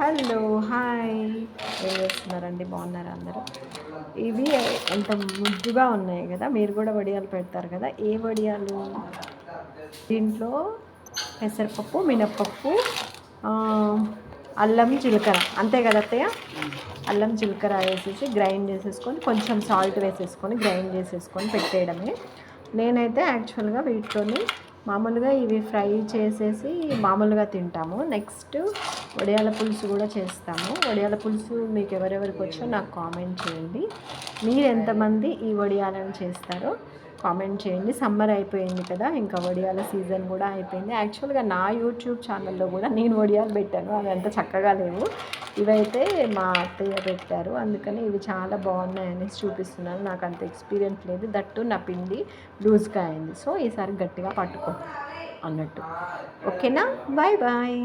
Hello hi, ఏం చేస్తున్నారండి? బాగున్నారా అందరూ? ఇవి ఎంత ముద్దుగా ఉన్నాయి కదా. మీరు కూడా వడియాలు పెడతారు కదా. ఏ వడియాలు? దీంట్లో పెసరపప్పు, మినప్పప్పు, అల్లం, జీలకర్ర, అంతే కదా అత్తయ్య? అల్లం జీలకర్ర వేసేసి గ్రైండ్ చేసేసుకొని కొంచెం సాల్ట్ వేసేసుకొని గ్రైండ్ చేసేసుకొని పెట్టేయడమే. నేనైతే యాక్చువల్గా వీటితోని మామూలుగా ఇవి ఫ్రై చేసేసి మామూలుగా తింటాము. నెక్స్ట్ వడియాల పులుసు కూడా చేస్తాము. వడియాల పులుసు మీకు ఎవరెవరికి వచ్చో నాకు కామెంట్ చేయండి. మీరు ఎంతమంది ఈ వడియాలను చేస్తారో కామెంట్ చేయండి. సమ్మర్ అయిపోయింది కదా, ఇంకా వడియాల సీజన్ కూడా అయిపోయింది. యాక్చువల్గా నా యూట్యూబ్ ఛానల్లో కూడా నేను వడియాలు పెట్టాను, అవి అంత చక్కగా లేవు. ఇవైతే మా అత్తయ్య పెట్టారు, అందుకని ఇవి చాలా బాగున్నాయని చూపిస్తున్నాను. నాకు అంత ఎక్స్పీరియన్స్ లేదు, దట్టు నా పిండి లూజ్గా అయింది. సో ఈసారి గట్టిగా పట్టుకో అన్నట్టు. ఓకేనా? Bye bye.